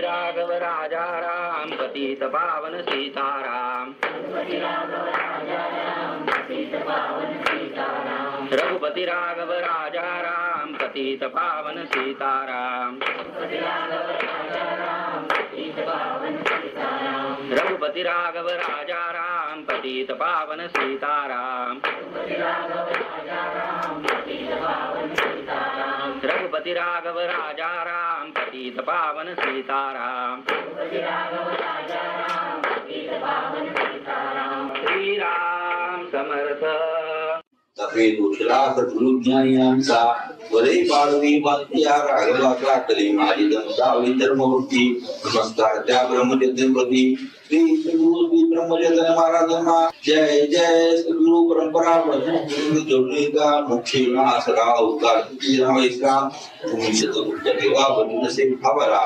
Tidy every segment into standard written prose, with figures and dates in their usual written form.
राघव राजा राम पतित पावन सीताराम। रघुपति राघव राजा राम पतित पावन सीताराम। रघुपति राघव राजा राम पतित पावन सीताराम। रघुपति राघव राजा राम पतित पावन सीताराम। श्री राम समर्थ। तपे दुसरा सद्गुरुज्ञानियांचा वरे पाडवी मात्या राघवाचा कली माझी दंता विधर्मवृत्ती नमस्कार त्या ब्रह्मचर्यप्रती श्री सद्गुरु श्री ब्रह्मचर्य महाराजांना जय जय सद्गुरु परंपरा जोडणीचा मुख्य सदा अवतार इस्लाम तुम्ही शतकुटच्या देवा बनून असे भावरा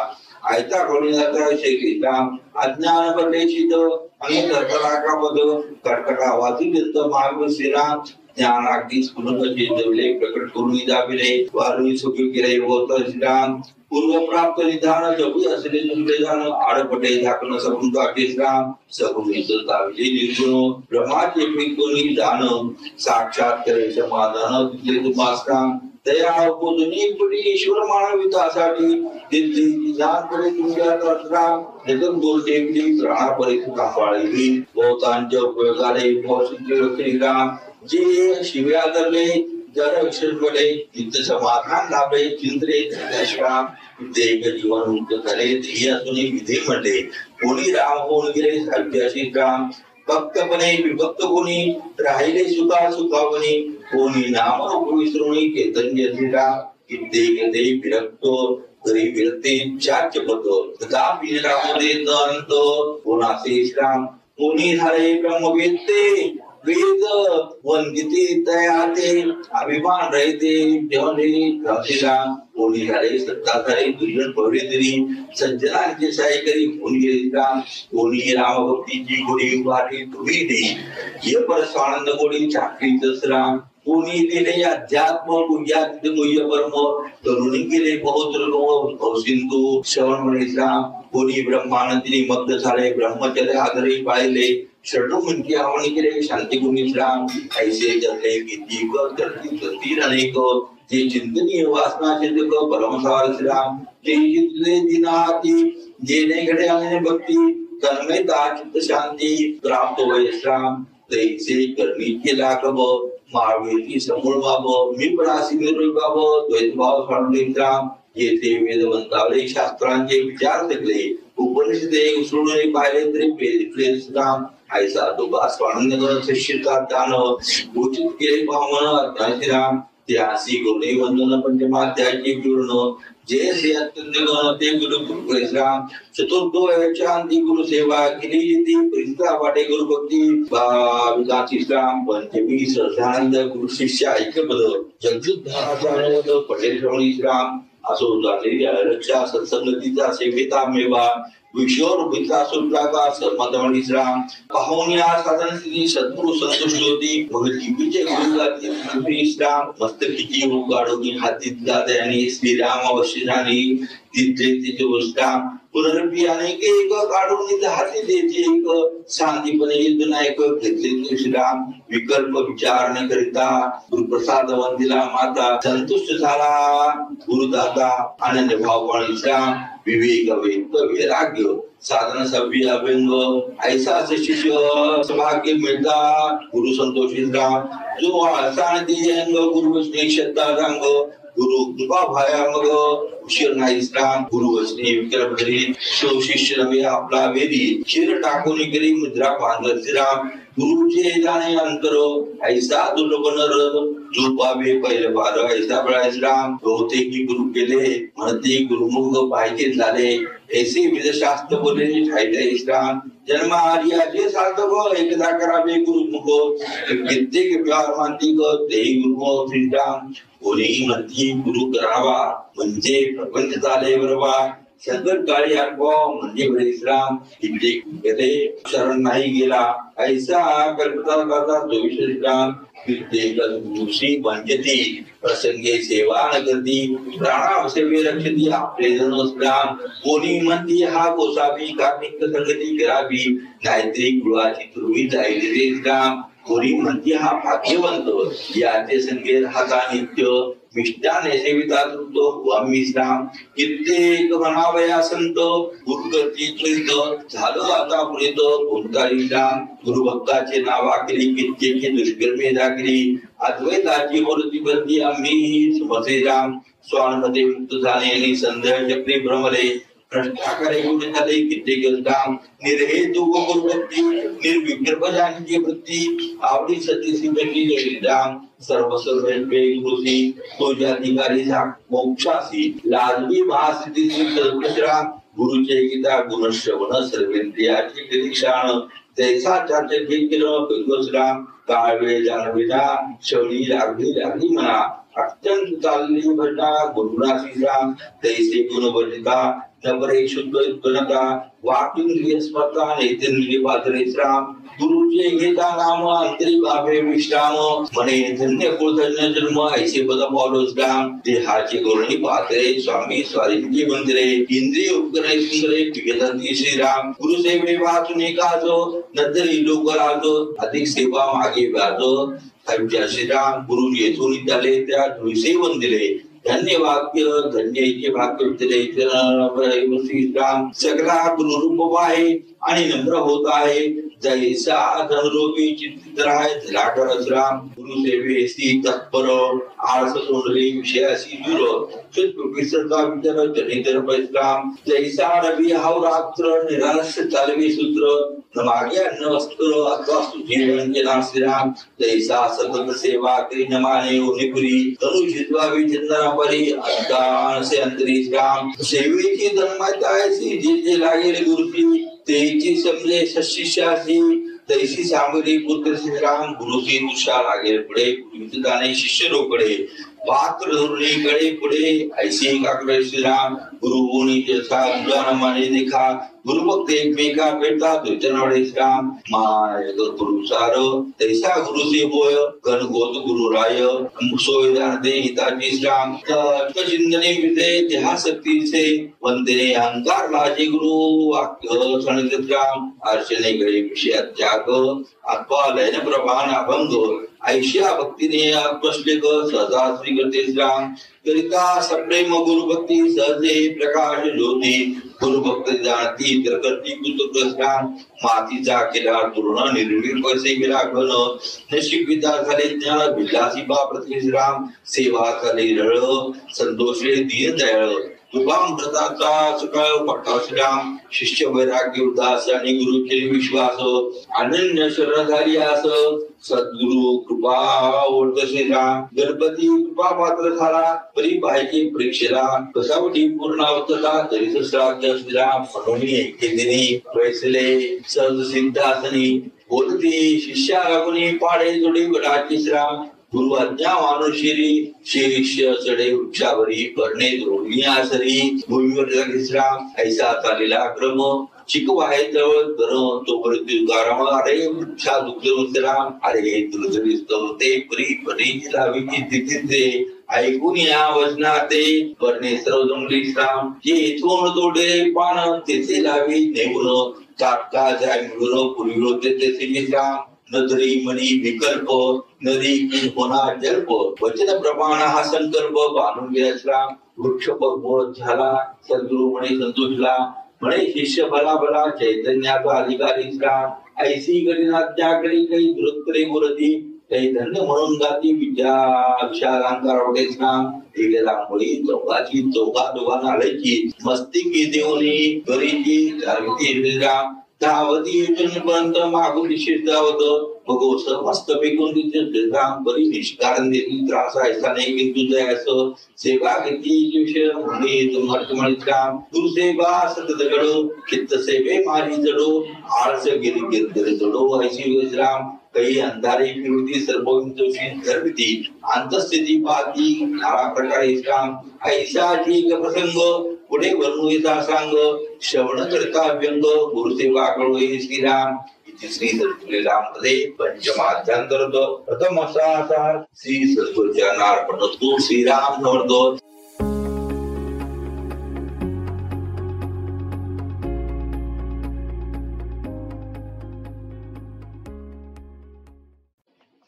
आयता कोणीचा शेखीराम अज्ञान बदेशित आणि कर्कराका पद कर्कटा वाचून मार्ग श्रीराम ज्ञान अगदी स्फुरणाचे देवले प्रकट करून दाबिले वारुणी सुखी केले होत श्रीराम पूर्व प्राप्त निधान जपी असले तुमचे जाण आडपटे झाकण सगुण दाटे श्रीराम सगुण दाबिले निर्गुण ब्रह्माचे कोणी जाण साक्षात करे समाधान तिथले तुम्हासराम दया पोजनी पुढे ईश्वर मानवितासाठी दिल्ली ज्ञान पडे तुमच्या राम जगन बोलते प्राणा परी कापाळी बहुतांच्या उपयोगाने भौसिक श्रीराम जे शिव्या धरले जर अक्षर पडे चित्त समाधान लाभे चिंतले श्राम देह जीवन मुक्त झाले ध्येय असून विधी म्हणले कोणी राम होऊन गेले साध्याशी राम भक्तपणे विभक्त कोणी राहिले सुखा सुखावणी कोणी नाम विसरुणी चैतन्य श्रीराम कित्येक ते विरक्तो घरी विरते चाच पतो तथा विरामध्ये अनंत कोणाचे श्राम कोणी झाले ब्रह्मवेत्ते वेद वंदिते तयाते अभिमान रहते जेवणे राम कोणी झाले सत्ताधारी दुर्जन पवित्री सज्जनांचे साई करी कोणी राम कोणी राम भक्तीची गोडी उभारी तुम्ही दे ये परस्वानंद गोडी चाकरीच राम कोणी दिले अध्यात्म गुह्यात गुह्य परम तरुणी गेले बहुत सिंधू श्रवण म्हणे राम कोणी ब्रह्मानंदिनी मग्न झाले ब्रह्मचर्य आधारे पाहिले षडू म्हणजे आवणी केले शांती गुणी राम ऐसे जगले किती करती अनेक जे चिंतनीय वासना चिंतक परमसार श्रीराम जे जितले दिनाती जेने घडे आले भक्ती तन्मयता चित्त शांती प्राप्त होय श्राम तैसे करणी केला कब मावेती समूळ बाब मी परासी निर्भय बाब द्वैतभाव फाडले राम येथे वेदवंतावले शास्त्रांचे विचार जगले उपनिषदे उसळून पाहिले तरी पेले राम ऐसा दुबा स्वानंद शिष्यता दान उचित केले पावन श्रीराम त्यासी गुणे वंदन पंचमाध्यायचे पूर्ण जे से अत्यंत गण ते गुरु श्रीराम चतुर्थ शांती गुरु सेवा केली ती प्रिंता वाटे गुरु भक्ती विकासी श्राम पंचमी श्रद्धानंद गुरु शिष्य ऐक्यपद जगदुद्धाराचा पटेल श्रवणी श्राम असो झाले रक्षा सत्संगतीचा सेवेता मेवा विश्वर भूता सुप्राका सर्मतमणी श्राम पाहुण्या साधन स्थिती सद्गुरु संतुष्ट होती मग लिपीचे गुरुगाती श्राम मस्तकीची उगाडोनी हातीत गादे आणि श्रीराम अवश्यराणी तिथे तिथे श्राम पुनरपी अनेक एक काढून हाती देते एक शांतीपणे युद्धनायक घेतले श्रीराम विकल्प विचार न करिता गुरुप्रसाद वंदिला माता संतुष्ट झाला गुरुदाता आनंद भाव पाणी श्राम विवेक वेद वैराग्य साधन सभ्य अभंग ऐसा शिष्य सौभाग्य मिळता गुरु संतोषी राम जो आसान अंग गुरु वचने श्रद्धा रंग गुरु कृपा भाया मग उशीर नाही श्राम गुरु वचने विकल्प धरी शो शिष्य नवे आपला वेदी शिर टाकून करी मुद्रा बांधत श्रीराम गुरुचे जाणे अंतर ऐसा दुर्लभ नर जो पावे पहिले बार ऐसा बळाय श्राम होते की गुरु केले म्हणते गुरुमुख पाहिजे झाले ऐसे वेदशास्त्र बोलले ठायले श्राम जन्म आर्याचे सार्थक एकदा करावे गुरुमुख कित्येक व्यवहार मानती ग ते गुरुमुख श्रीराम कोणी म्हणती गुरु करावा म्हणजे प्रपंच झाले बरोबर संकटकाळी अनुभव म्हणजे विश्राम किती शरण नाही गेला ऐसा कल्पता करता तो विश्राम दिवशी वंचती प्रसंगे सेवा न करती प्राणावसेवे रक्षती आपले जनोस्राम कोणी म्हणती हा गोसावी कार्मिक संगती करावी नाहीतरी गृहाची तुरवी जाईल रे श्राम कोणी म्हणती हा भाग्यवंत याचे संगे राहता नित्य मिष्टाने सेविता तृप्त विश्राम कित्येक म्हणावया संत गुरुगती त्वरित झालं आता पुरेत कोणताही राम गुरुभक्ताचे नावा केली कित्येक दुष्कर्मे दाखली अद्वैताची मूर्ती बंदी आम्ही समजे राम स्वानमध्ये मुक्त झाले आणि संध्या चक्री भ्रमले भ्रष्टाचारी गुण झाले कित्येक राम निर्हेतु गुरुभक्ती निर्विकल्पजांची वृत्ती आवडी सती सिद्धची राम सर्व गुरुसी तो अधिकारी मोक्षासी लाजवी महासिद्धी राम गुरुचे गीता गुणश्रवण सर्वेंद्रियाची निरीक्षण जैसा चाचे केलं राम काळ वेळ जाणविना शवणी लागली म्हणा अत्यंत चालली भजना गुरुनासी राम तैसे गुण वर्णिता नवरे शुद्ध उत्पन्नता वाक्युंद्रिय स्मरता नेतेंद्रिय पात्रे राम गुरुचे घेता नाम अंतरी भावे विश्राम म्हणे धन्य कुळधन्य जन्म ऐसे पद पावलोस राम देहाचे गौरणी पात्रे स्वामी स्वारींची मंदिरे इंद्रिय उपकरणे सुंदरे विवेदंती श्रीराम गुरुसेवे वाचुने काजो नंतरी लोक राजो अधिक सेवा मागे व्याजो श्रीराम गुरु येथून निघाले त्या सेवन दिले धन्य वाक्य धन्य भाग्य श्रीराम सगळा गुरुरूप आहे आणि नम्र होत आहे जैसा धनरूपी चित्तित राय धराकर राम गुरुसेवेसी तत्पर आळस तोंडली विषयासी दूर सत्प्रतिसरता विचार जनितर पैसराम जैसा रवी हाव रात्र निराश चालवी सूत्र न मागे अन्न वस्त्र अथवा सुजीवन केला श्रीराम जैसा सतत सेवा करी नमाने उनिपुरी तनु जितवावी चंदनापरी असे अंतरी राम सेवेची धर्माची जे जे लागेल गुरुची तेची समजे शिष्यासी तैसी सांगली पुत्र श्रीराम गुरुची तुषा लागेल पुढे गुरुदाने शिष्य रोकडे पात्र धोरणी कडे पुढे ऐशी काकडे श्रीराम गुरुगुणी जसा माने देखा गुरुभक्त एकमेका भेटतात वचनवाडे श्राम माय गुरुसार तैसा गुरुसे बोय गणगोत गुरुराय सोयदान दे हिताची श्राम चिंतने विदे देहाशक्तीचे वंदने अहंकार लाजे गुरु वाक्य सणित राम अर्चने गळे विषय त्याग अथवा लयन प्रभान अभंग ऐशा भक्तीने आत्मश्लेक सहजा श्री करते राम करिता सप्रेम गुरुभक्ती सहजे प्रकाश ज्योती गुरुभक्त जाणती प्रकृती कुतुकस्राम मातीचा केला पूर्ण निर्वीर पैसे गेला घन नशीब विदा झाले ज्ञान विलासी बा प्रतिश्राम सेवा झाले रळ संतोषे दीन दयाळ कृपामृताचा सकाळ पटाश्राम शिष्य वैराग्य उदास आणि गुरुचे विश्वास अनन्य शरणधारी आस सद्गुरु कृपा ओढत श्रीराम गणपती कृपा पात्र झाला परी पाहिजे परीक्षेला कसावटी पूर्णावतला तरी श्राद्ध श्रीराम म्हणून एकेदिनी वैसले सहज सिद्धासनी बोलती शिष्या लागुनी पाडे जोडी वडाची श्राम गुरु आज्ञा मानुशिरी शिष्य चढे वृक्षावरी करणे द्रोणी आसरी भूमीवर विश्राम ऐसा चालेला क्रम शिकवा आहे जवळ धरण तो मृत्यू अरे वृक्षा दुःख राम अरे दुर्धविस्तवते परी परी लावी तिथे ऐकून या वचनाते करणे सर्व जमली श्राम जे इथून तोडे पान तेथे लावी नेऊन तात्काळ जाय मिळून पूर्वी होते तेथे श्राम नदरी मणी विकल्प नदी होणार जल्प वचन प्रमाण हा संकल्प बांधून गेला वृक्ष पर्वत झाला सद्गुरु म्हणे संतोषला म्हणे शिष्य भला भला चैतन्याचा अधिकारी श्राम ऐसी गणिनात्या करी काही दुरुत्तरे मुरती काही धन्य म्हणून गाती विद्या अक्षरांकार श्राम एकेला मुळी चौकाची चौका दोघांना आलायची मस्तिकी देऊनी गरीची चालविती राम धावती पर्यंत मागून दिशेत जावत मग मस्त पेकून तिथे राम बरी निष्कारण देतील त्रास ऐसा नाही किंतु जयास सेवा घेतली विषय म्हणे राम तू सेवा सतत घडो चित्त सेवे माझी जडो आळस गिरी गिरगिरी जडो ऐशी राम काही अंधारी फिरती सर्व धरती अंतस्थिती पाहती नाना प्रकारे राम ऐसा ठीक प्रसंग पुढे वर्णुता सांग श्रवण करता व्यंग गुरुसेवा कळोय श्रीराम इति श्री सद्गुरुरामपदे पंचमाध्यांतर्गत प्रथम असा श्री सद्गुरुच्या नार्पणस्तु श्रीराम समर्थ.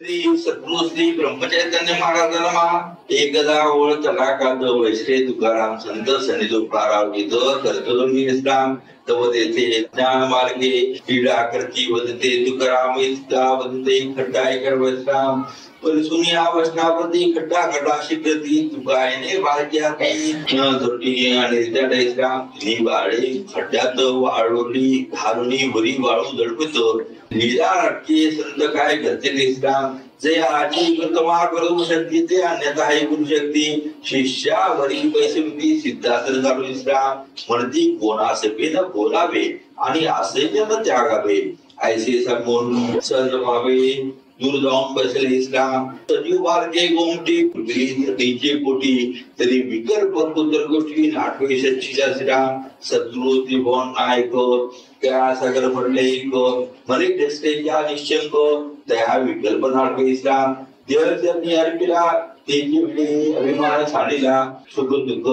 श्री सद्गुरु श्री ब्रह्मचैतन्य महाराजांना महा एकदा ओळ तलाकात वैश्रे तुकाराम संत सनिधो प्रारावित करतो निष्काम तव तेथे ज्ञान मार्गे क्रीडा करती वदते तुकाराम इत्ता वदते खड्डाय करवस्ताम परसुनी आवस्नापती खड्डा खड्डा शिकती तुकायने बाळक्या ती धोटी आणि त्या डेस्काम ही बाळे खड्ड्यात वाळवली घालुनी वरी वाळू दडपतो लीला नाटके संत काय करते निष्काम जे आजी प्रथमा करू शकते ते अन्यथा करू शकते शिष्यावरी पैसे सिद्धार्थ घालू निष्काम म्हणती कोणासपे न बोलावे आणि असे जन त्यागावे ऐसे सांगून सहज व्हावे दूर जाऊन बसले इस्लाम सजीव बारके गोमटी पृथ्वीचे पोटी तरी विकल्प पुत्र गोष्टी नाटवे सच्चीच्या श्रीराम सद्गुरु त्रिभुवन नायक त्या सागर पडले मरे दस्तेच्या निश्चंक त्या विकल्प नाटवे इस्लाम देव त्यांनी अर्पिला तेजी वेळी अभिमान साडीला सुख दुःख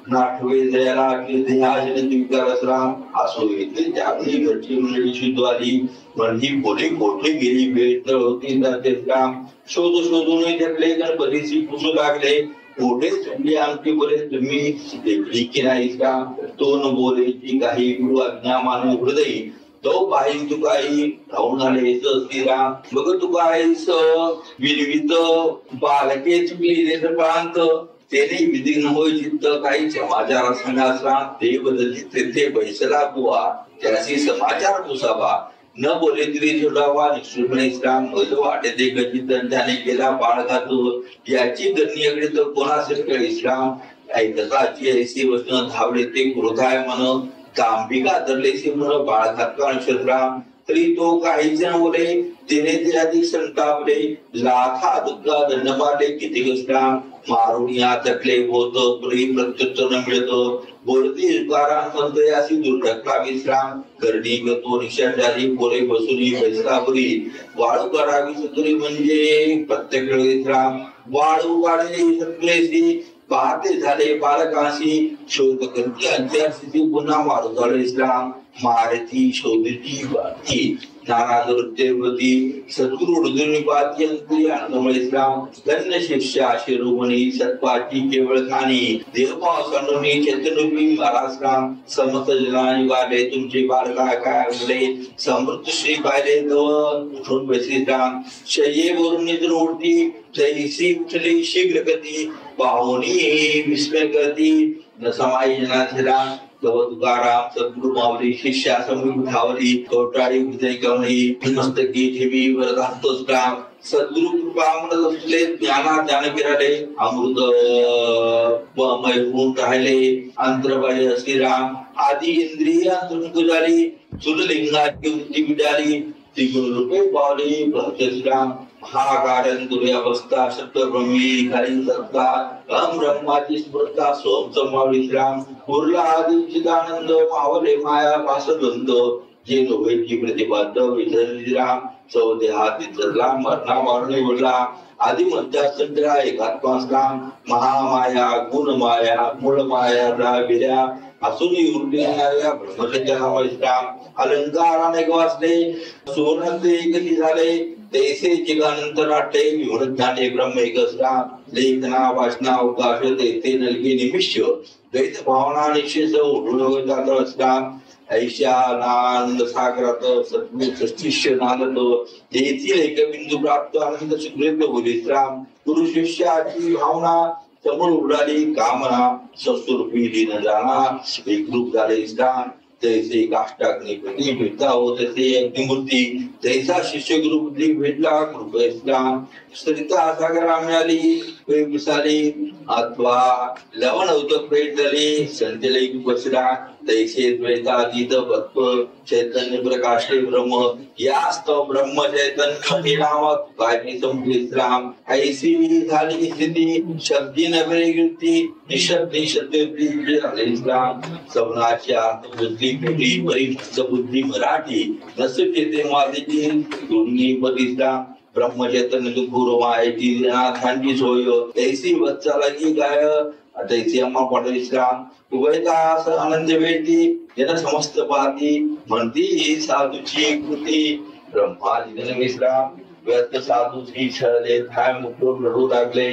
नाटवे जयाला देहाजन विकार असराम असो येते त्यावेळी घरची मंडळी शुद्धवाली म्हणजे बोली कोठे गेली भेट होती राम शोध शोधून त्यातले गणपतीची पुसू लागले मोठे चुकले आमचे बरे तुम्ही देखली की नाही का तो न बोलेची काही गुरु आज्ञा मानव हृदय तो पाहिजे तू काही धावून आले श्रीराम बघ तू काहीस विरवित बालके चुकली प्रांत तेने विधीन होय चित्त काही समाचार सांगासला ते बदलली ते पैसला बुवा त्याची समाचार पुसावा न बोले तरी जोडावा निश्चितपणे इस्लाम वाटे ते गजित त्याने केला बाळ घातो याची गणनीकडे तर कोणासाठी इस्लाम ऐकताची ऐसी वचन धावले ते क्रोधाय मन कांबिका धरलेसी मन बाळ घातला नक्षत्राम तरी तो काही जण बोले तिने ते अधिक संतापले लाखा दुःखा दंड मारले किती इस्लाम मारून या तकले होत तरी प्रत्युत्तर न मिळत बोलती संत अशी दुर्घटना विश्राम करणी गतो निशा झाली पोरे बसुनी बैसापुरी वाळू करावी सतुरी म्हणजे प्रत्येक विश्राम वाळू वाढले सगळेशी पाहते झाले बालकाशी शोध करती अंत्यास्थिती पुन्हा वाळू झाले इस्लाम मारती शोधती वाढती नाना दुर्देवती सद्गुरु हृदयनिपाती अंतरी आनंदमय इस्लाम धन्य शिष्या शिरोमणी सत्पाची केवळ खाणी देवभाव सणुनी चैतन्यरूपी महाराजराम समस्त जनानी वाले तुमचे बालका काय उरले समृद्ध श्री पाहिले दव उठून बसली राम शय्येवरून निद्र उठती जैसी उठली शीघ्र गती पाहुणी विस्मय करती न समाई जनाचे राम तुकाराम सद्गुरु मावली शिष्या समीप धावली कोटाळी हृदय कवणी मस्तकी ठेवी वरदांतोच राम सद्गुरु कृपा अमृत असले ज्ञाना ज्ञान फिराले अमृत मय होऊन राहिले अंतरबाह्य श्रीराम आदी इंद्रिय अंतर्मुख झाली सुरलिंगाची वृत्ती विडाली त्रिगुण रूपे पावली भक्तश्राम महाकारण दुर्यावस्था सत्वब्रह्मी खाली सत्ता अहम ब्रह्माची स्मृता सोम समावली श्राम उरला आदी चिदानंद मावले माया पासद्वंद जे नोवेची प्रतिपाद विधरली राम चौदे हाती धरला मरणा मारणे बोलला आदि मध्यास्तंत्रा एकात्मास्ताम महामाया गुणमाया मूळमाया राविर्या असुनी उरलेल्या ब्रह्मचर्यावश्राम अलंकाराने वाचले सोनंते एकती झाले तैसे जगानंतर नाट्ये विवृत ज्ञाने ब्रह्म एकस्राम लेखना वाचना अवकाश तेथे नलगी निमिष्य द्वैत भावना निश्चय उडून जात असताम ऐशानंद सागरात सद्गुरु शिष्य नांदत तेथील एक बिंदू प्राप्त आनंद सुखरेत बोलिश्राम गुरु शिष्याची भावना समोर उडाली कामना सस्तुरूपी दिन जाना एक रूप झाले इस्लाम तैसे काष्टाग्नी प्रति भेटता हो तसे अग्निमूर्ती तैसा शिष्य गुरुबुद्धी भेटला कृपा इस्लाम सरिता सागरा मिळाली विसाली अथवा लवण होत भेट झाली संतले बसला तैसे द्वैतातीत तत्व चैतन्य प्रकाशे ब्रह्म यास्तव ब्रह्म चैतन्य हे नावात काय संविश्राम ऐसी झाली स्थिती शब्दी नव्हे कीर्ती निशब्दी सत्यवृत्ती झालेश्राम सवनाच्या बुद्धी पिढी परिष्ठ बुद्धी मराठी नसते ते माझी दोन्ही परिश्राम ब्रह्म चैतन्य गुरु मायेची नाथांची सोय ऐसी वत्साला की गाय तैसी अम्मा पटविश्राम उभयतास आनंद वेळती जन समस्त पाहती म्हणती साधूची कृती ब्रह्मादिन विश्राम व्यर्थ साधूची छळले थाय मुक्त लढू लागले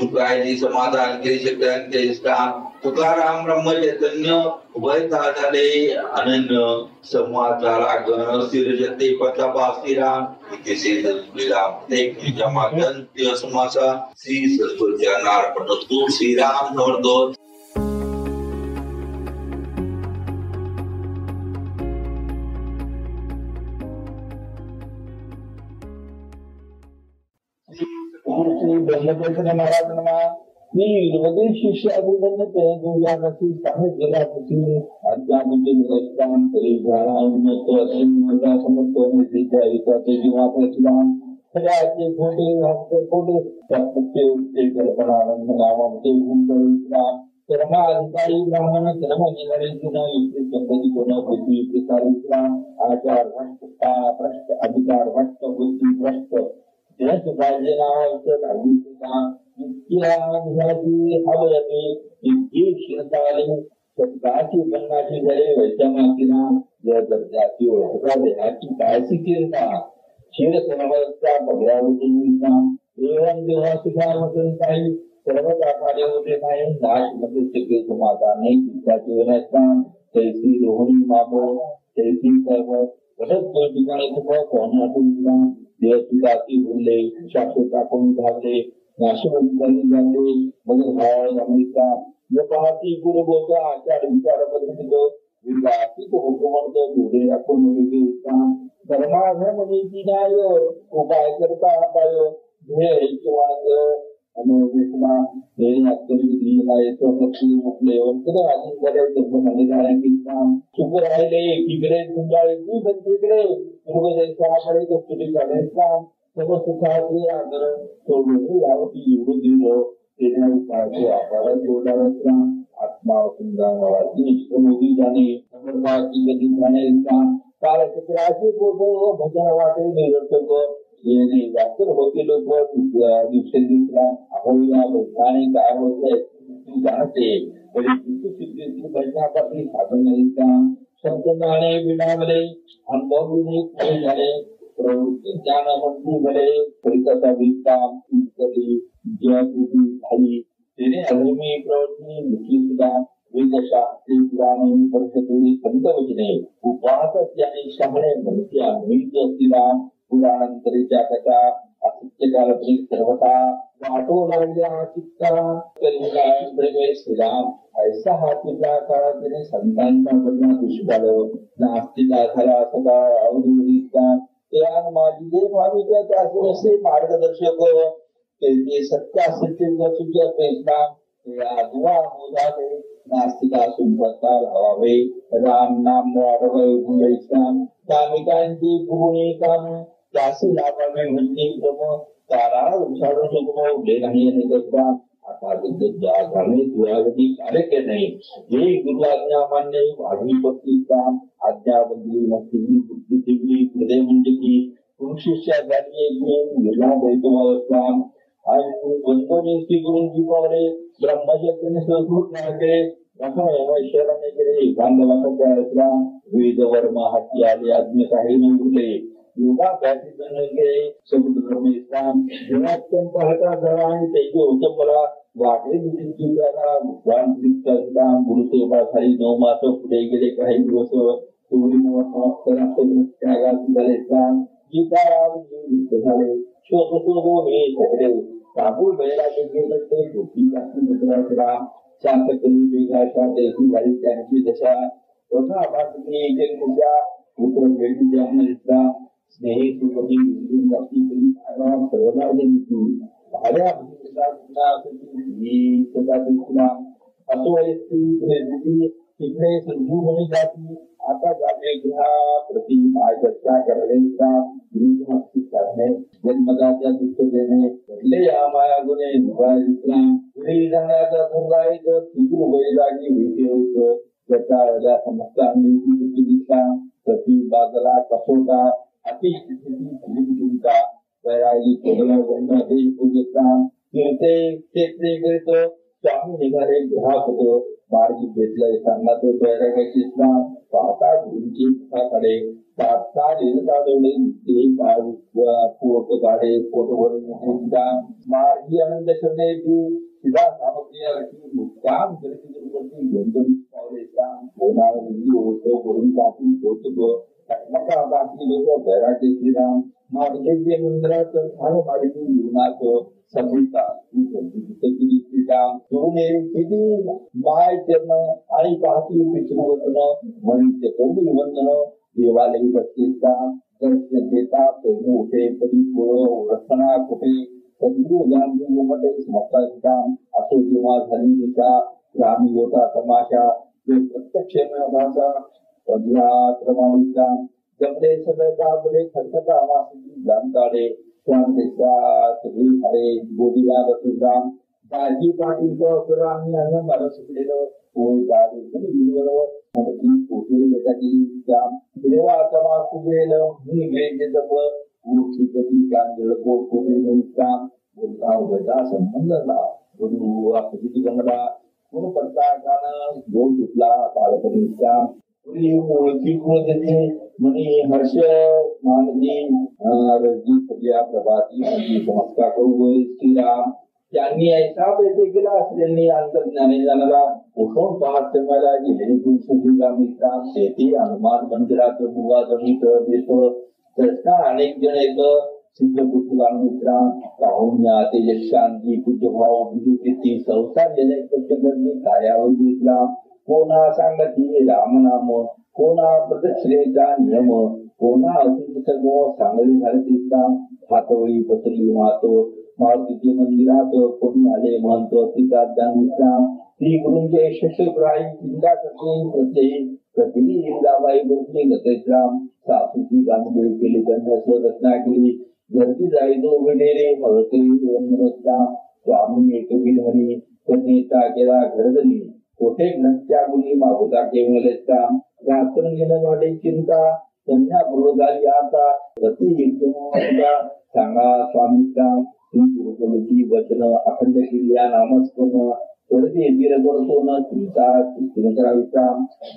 तुकायनी समाधान केले शक्यांचे विश्राम तुकाराम ब्रह्म चैतन्य उभयता झाले अनन्य संवादाला गण स्थिरजते पथपा श्रीराम इथे श्रीराम ते जमागंत्य समासा श्री सद्गुरूच्या नारपटतो श्रीराम नवरदोत ब्रह्मचैतन्य महाराजांना मी विरोधी शिष्य अभिनंदन या नक्की काही गेला होती अध्यात्मिक विश्राम तरी झाला उन्नत असेल समजतो निधीच्या विकासाचे जीवा प्रश्न खऱ्याचे खोटे हक्क खोटे सत्य ते कल्पना आनंद नावामध्ये विश्राम कर्माधिकारी ब्राह्मण कर्मधिकारी गुण युक्ती संपत्ती गुण बुद्धी विकार विश्राम आचार भ्रष्ट अधिकार भ्रष्ट बुद्धी भ्रष्ट जस पाहिजे नावाचं धार्मिकता इतकी हवयते इतकी क्षीणताली सत्ताची बन्नाची झाले वैद्यमातीना या दर्जाची ओळखता देण्याची काळजी केलता क्षीर समवस्था बघावती एवं देवा सुखामतून काही सर्व प्रकारे होते नाही नाश मध्ये शक्य समाधाने चित्ताची वनस्ता तैसी रोहिणी मामो तैसी सर्व घटक ठिकाणी सुख कोणातून देवचुकाची बोलले शाश्वत टाकून धावले नाशवंतांनी जाणले मग भाव अमेरिका व पाहती गुरुगोचा आचार विचार बदलतो विकासित होतो म्हणतो धुडे राखून धर्माधर्म नीतीनाय उपाय करता अपाय ध्येय वांग अनोविष्मा देणे अत्यंत दिलाय तो पक्षी मुकले वंतर आधी करायचं म्हणणाऱ्यांची काम सुख राहिले एकीकडे गुंडाळे ती बंदीकडे पूर्वदेशाकडे कस्तुरी काढायचा सर्व सुखाचे आदर सोडून यावती एवढं दिलं तेव्हा उपायचे आभार जोडायचा आत्मा सुंदरावाची इष्टमोदी जाणे समर्पाची गती जाणे कालचक्राचे बोध भजन वाटे निरर्थक येणे व्याकुल होते लोक दिवसेंदिवसा अहोया बसणारे काय होते तू जाणते सिद्धीची भजनापासून साधन संतनाने विणावले अनुभवले काय झाले प्रवृत्ती ज्ञानवंती भले परिकथा विस्ताम कधी जयपुरी झाली तिने अधर्मी प्रवृत्ती निश्चितता वेदशास्त्री पुराणे परिषदेने संत वचने उपास ज्याने शमणे म्हणते मीच असतीला पुराणांतरीच्या कथा असत्य काल्पनिक सर्वता वाटो लागल्या चित्ता कलिकाळे श्रीराम ऐसा हा तिला काळा तिने संतांचा बदला दुष्काळ नास्तिका झाला सदा अवधूता त्या माझी जे भाविक त्याचे असे मार्गदर्शक ते सत्य सत्य पेशना या दुआ होदावे नास्तिका सुंपत्ता लावावे राम नाम वाढवे गुणैष्णाम कामिकांची गुणी काम त्यासी लाभावे म्हणजे ब्रह्म तारा उछाळू शकतो उडे नाही आणि कसबा आता जागाने दुरागती कार्य के नाही हे गुरु आज्ञा मान्य वाढवी भक्ती काम आज्ञाबद्दल मस्ती बुद्धी दिवली हृदय म्हणजे की पुरुषिष्या झाली एक विला दैतो काम आणि वंदनी श्री गुरुजी पावले ब्रह्मचर्याने संस्कृत नाके ईश्वराने केले बांधवाचा वेद वर्म हाती आले आज्ञा काही न उरले योगा केले समुद्र इस्लाम अत्यंत हटा झाला आणि त्याचे होतं मला वाटे गुरुसेवा झाली 9 मास पुढे गेले काही दिवस झाले झाले शोध हे सगळे काबूल वेळेला गेले झोपी शांत कमी वेगळा शांत झाली त्यांची दशा पुत्र भेटी स्नेही सुपती सर्वदा भाड्या असो तिकडे संजू म्हणी जाती आता जाणे घ्या प्रति माय चर्चा करण्याचा गुरुभक्ती करणे जन्मदात्या दुःख देणे घडले या माया गुणे निभायला पुढे जाण्याचा ठरलायचं तुझू बैलागी भेटे होत त्याच्या समजता दिसता प्रति बाजला कसोटा अति चिंता वैरागी केवळ गंगा देश पूजता कीर्ते क्षेत्रे करतो स्वामी निघाले ग्राहक होतो मार्गी घेतलंय सांगला तो बैरागाची पाहता गुरुची कडे पोट काढे पोट भरून मार्गी आनंद शरणाची सिधा सामग्री मुक्काम करते गुंतवणूक पावले होणार होतो करून पाठी होतो बाकी लोक बैरागे श्रीराम मार्गे मंदिरात झालं मार्गी जीवनाचं सभेचा किती माय चरण आणि पाहती पितृवचन म्हणते कौडी वंदन देवालयी बसलेचा दर्शन घेता मोठे परिपूर्ण रचना कुठे सद्गुरु गांधी मोठे समजता असो जेव्हा झाली दिशा रामी होता तमाशा प्रत्यक्ष भाषा क्रमांका जमले सगळ्या बरे खर्चता वासी जाणकारे गोडीला रसुदाम दाजी पाटील आणि अंग मला सुटलेलं होय देवा तमा कुबेल मुनी गेले जवळ उठी कधी गांजळ कोट कोटे काम बोलता गजा संबंधला गुरु आपली गंगडा कोण पडता गाणं जोड तुटला पालपणीचा ओळखी देते म्हणे हर्ष मानजी रजी सगळ्या प्रभाती नमस्कार करू श्रीराम त्यांनी ऐसा पैसे केला असलेली अंतर्ज्ञाने जाणारा उठून पाहत मला गेलेली गुरुश्रीराम शेती हनुमान मंदिरात बुवा जमीत देत दर्शना अनेक जण एक सिद्ध पुस्तकां मित्रा काहुन्या तेजस शांती पूज्यभाव विभूती संसार जनक पक्षधर्मी कार्यावधी इस्लाम कोणा सांगती रामनाम कोणा प्रदक्षिणेचा नियम कोणा अतिसगो सांगली झाले हातवळी पसरली मातो मारुतीचे मंदिरात कोणी आले महंत श्री गुरुंचे शिष्यप्रायी चिंता करते प्रत्येक इंदाबाई बसले गतेश्राम सासूची गांभीर केली कन्यास रचना केली घरती जायचो विडेरे मगरी स्वामी एकविध म्हणी कन्येचा केला घडदली कोठे घरच्या मुली मागोता केवलेचा रात्र गेलं वाटे चिंता कन्या पूर्व झाली आता गती सांगा स्वामीचा गुरुकुलची वचन अखंड किल्ल्या नामस्मरण स्वरती गिरबरतो न चिंता कराविता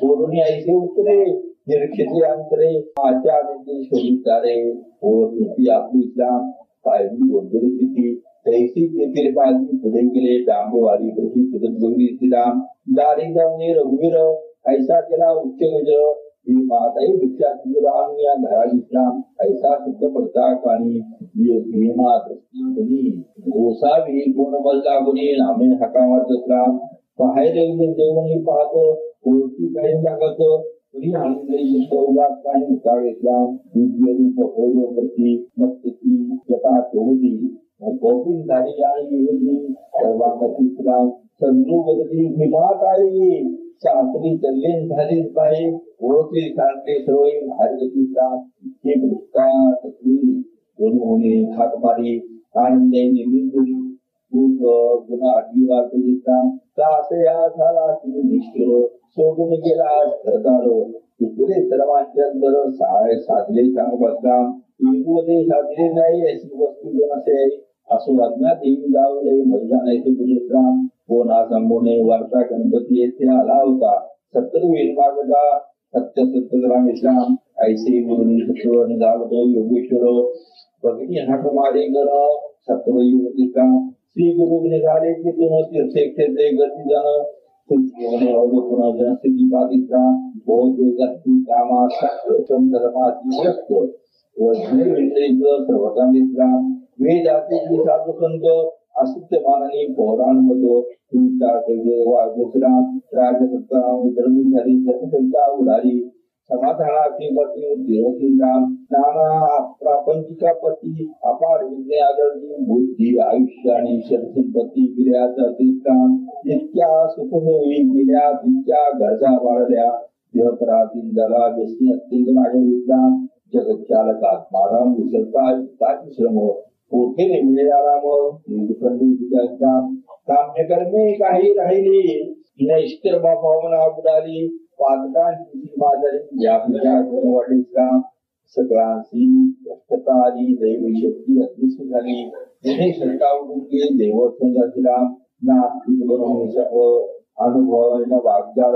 बोलून ऐसे उतरे निरीक्षिते अंतरे आचार्य शोधितारे ओळखी आपली इस्लाम पायरी गोंधळी तैसी तेथील बाजू पुढे गेले डांबवारी प्रति सुगंधगौरी श्रीराम दारी जाऊन रघुवीर ऐसा केला उच्च गज ही माताई भिक्षा श्रीराम या घरा इस्लाम ऐसा शुद्ध पडता काणी भीमा दृष्टी गोसावी कोण बलता गुणी नामे हकामात इस्लाम बाहेर देवणी पाहतो ओळखी काही लागत तरी आनंदी उगात काही काळ इस्लाम दिव्य रूप होती मस्ती जटा ठेवली गोविंद झाली आणि युवती सर्वांची इस्लाम संजू बदली विभाग आली शास्त्री तल्लीन झाली बाई ओळखली सांगते सरोई भारती इस्लाम हे पुष्का तत्वी होणे हाक मारी आनंदी निमित्त गुन्हा अडीवार इस्लाम सासया झाला निष्ठुर सोडून गेला घरदारो इकडे सर्वांच्या साळे साधले सांग बसलाम मध्ये साधले नाही अशी वस्तू नसे असो अज्ञात देवी लावले मजदानाचे पुरुषराम कोणा संबोने वार्ता गणपती येथे आला होता सत्तर मागदा सत्य सत्यराम इस्लाम ऐसे मुरुनी सत्व निघालतो योगेश्वर भगिनी हाक मारे गण सत्व युवतिका श्री गुरु निघाले की तुम तीर्थक्षेत्रे गती जाण तुमचे अवलोकन जनस्थिती बाधिता बहुत वेगाची कामा धर्माची व्यक्त व सर्वकांना वेद आती साधू संत असत्य माननी पौराण मतो तुमचा वागुसराम राजसत्ता धर्मी झाली धर्मसंता उडाली समाधानाची पती तिरोतीराम नाना प्रापंचिकापती अपार विज्ञादर्जी बुद्धी आयुष्य आणि शरसंपत्ती गिर्याचा तीर्थान इतक्या सुखभोगी गेल्या तितक्या गरजा वाढल्या देहपराधीन झाला व्यसनी अत्यंत नागविद्यान जगत चालक आत्माराम विसरता श्रम कोठे मिळाराम काम्य कर्मे काही राहिली नैष्कर्मा भावना बुडाली पादकांची बाजारी या वाढीचा सगळ्यांची कष्टता आली दैवी शक्ती अदृश्य झाली तिने शंका उडून गेली देवसंगातीला नास्तिक बनवण्याचा अनुभव वागदार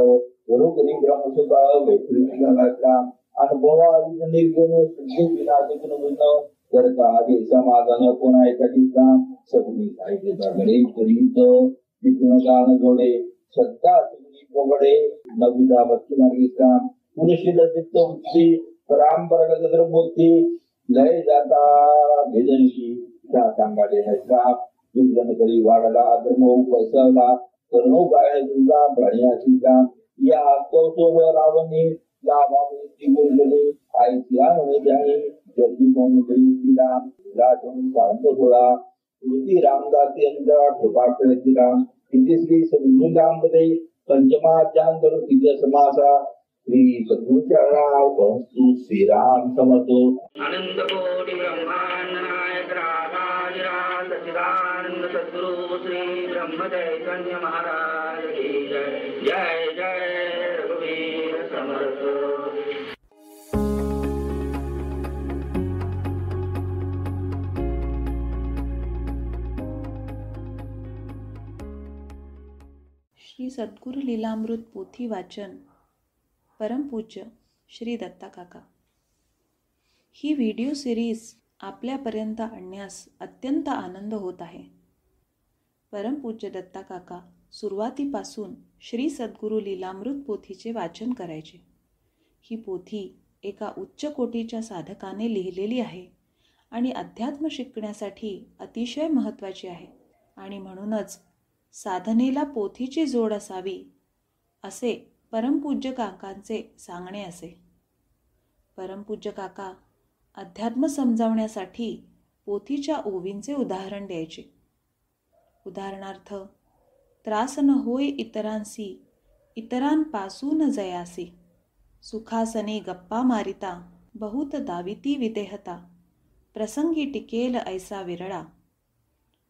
बरोबरी ब्रह्मसुखा वैपरीत झाला अनुभवा निर्गुण शुद्धी विनाशगुण करता आगे समाधान कोणा एका ठिकाण सगळी साहित्य गणेश करीत विघ्नगान जोडे सत्ता पोगडे नविदा भक्ती मार्गिका पुरुषी दत्त उच्ची परंपरागत बुद्धी लय जाता भेदनशी त्या सांगाडे नसता दुर्जन करी वाढला धर्म पैसवला करणो गाय दुर्गा प्राण्याची का या तो रावणी लाभावृत्ती बोलले आयत्या नव्हे जल्दी दिला राजून शांत थोडा कृती रामदास यांचा ठोपाकडे दिला श्री संयुगांमध्ये पंचमाध्यांतर तिथे समासा श्री सद्गुरुचरणार्पण श्रीराम समर्थ आनंद कोटी ब्रह्मांड नायक रामाधिराज सच्चिदानंद सद्गुरु श्री ब्रह्म चैतन्य महाराज की जय जय जय रघुवीर समर्थ. श्री सद्गुरु लीलामृत पोथी वाचन परमपूज्य श्री दत्ता काका. ही व्हिडिओ सिरीज आपल्यापर्यंत आणण्यास अत्यंत आनंद होत आहे. परमपूज्य दत्ता काका सुरुवातीपासून श्री सद्गुरु लीलामृत पोथीचे वाचन करायचे. ही पोथी एका उच्च कोटीच्या साधकाने लिहिलेली आहे आणि अध्यात्म शिकण्यासाठी अतिशय महत्त्वाची आहे आणि म्हणूनच साधनेला पोथीची जोड असावी असे परमपूज्य काकांचे सांगणे असे. परमपूज्य काका अध्यात्म समजावण्यासाठी पोथीच्या ओवींचे उदाहरण द्यायचे. उदाहरणार्थ, त्रास न होय इतरांसी इतरांपासून जयासी सुखासने गप्पा मारिता बहुत दाविती विदेहता प्रसंगी टिकेल ऐसा विरळा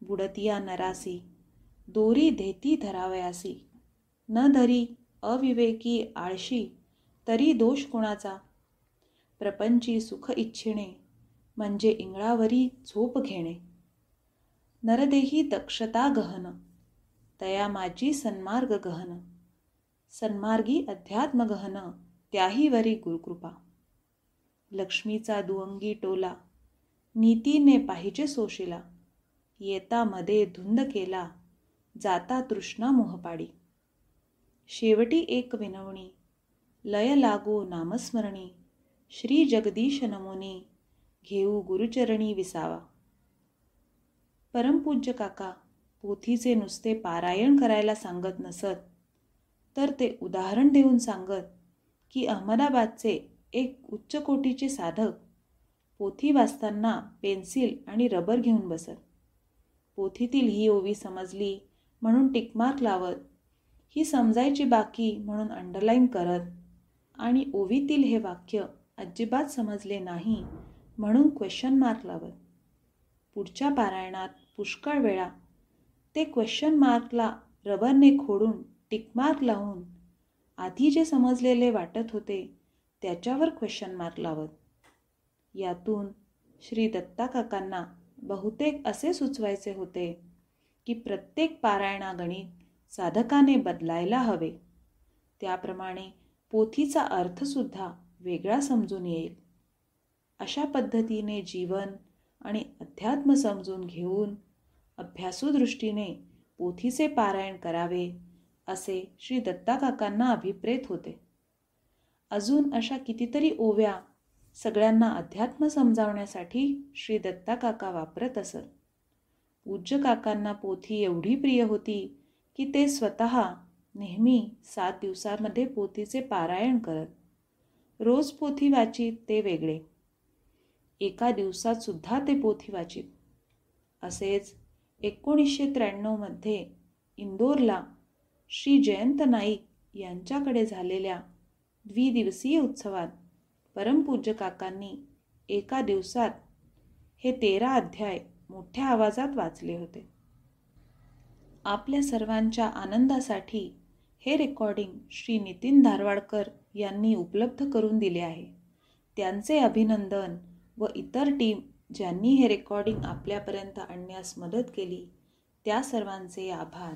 बुडतिया नरासी दोरी देती धरावयासी न धरी अविवेकी आळशी तरी दोष कुणाचा प्रपंची सुख इच्छिणे म्हणजे इंगळावरी झोप घेणे नरदेही दक्षता गहन तया माझी सन्मार्ग गहन सन्मार्गी अध्यात्म गहन त्याही वरी गुरुकृपा लक्ष्मीचा दुअंगी टोला नीतीने पाहिजे सोशिला येता मध्ये धुंद केला जाता तृष्णा मोहपाडी शेवटी एक विनवणी लय लागो नामस्मरणी श्री जगदीश नमोनी घेऊ गुरुचरणी विसावा. परमपूज्य काका पोथीचे नुसते पारायण करायला सांगत नसत, तर ते उदाहरण देऊन सांगत की अहमदाबादचे एक उच्च कोटीचे साधक पोथी वाचताना पेन्सिल आणि रबर घेऊन बसत. पोथीतील ही ओवी समजली म्हणून टिकमार्क लावत, ही समजायची बाकी म्हणून अंडरलाईन करत आणि ओवीतील हे वाक्य अजिबात समजले नाही म्हणून क्वेश्चन मार्क लावत. पुढच्या पारायणात पुष्कळ वेळा ते क्वेश्चन मार्कला रबरने खोडून टिकमार्क लावून आधी जे समजलेले वाटत होते त्याच्यावर क्वेश्चन मार्क लावत. यातून श्री दत्ता काकांना बहुतेक असे सुचवायचे होते की प्रत्येक पारायणागणित साधकाने बदलायला हवे. त्याप्रमाणे पोथीचा अर्थसुद्धा वेगळा समजून येईल. अशा पद्धतीने जीवन आणि अध्यात्म समजून घेऊन अभ्यासू दृष्टीने पोथीचे पारायण करावे असे श्री दत्ता काकांना अभिप्रेत होते. अजून अशा कितीतरी ओव्या सगळ्यांना अध्यात्म समजावण्यासाठी श्री दत्ता काका वापरत असत. पूज्य काकांना पोथी एवढी प्रिय होती की ते स्वतः नेहमी 7 दिवसांमध्ये पोथीचे पारायण करत. रोज पोथी वाचित ते वेगळे, एका दिवसात सुद्धा ते पोथी वाचित. असेच 1993 इंदोरला श्री जयंत नाईक यांच्याकडे झालेल्या द्विदिवसीय उत्सवात परमपूज्य काकांनी एका दिवसात हे 13 अध्याय मोठ्या आवाजात वाचले होते. आपल्या सर्वांच्या आनंदासाठी हे रेकॉर्डिंग श्री नितीन धारवाडकर यांनी उपलब्ध करून दिले आहे. त्यांचे अभिनंदन व इतर टीम ज्यांनी हे रेकॉर्डिंग आपल्यापर्यंत आणण्यास मदत केली त्या सर्वांचे आभार.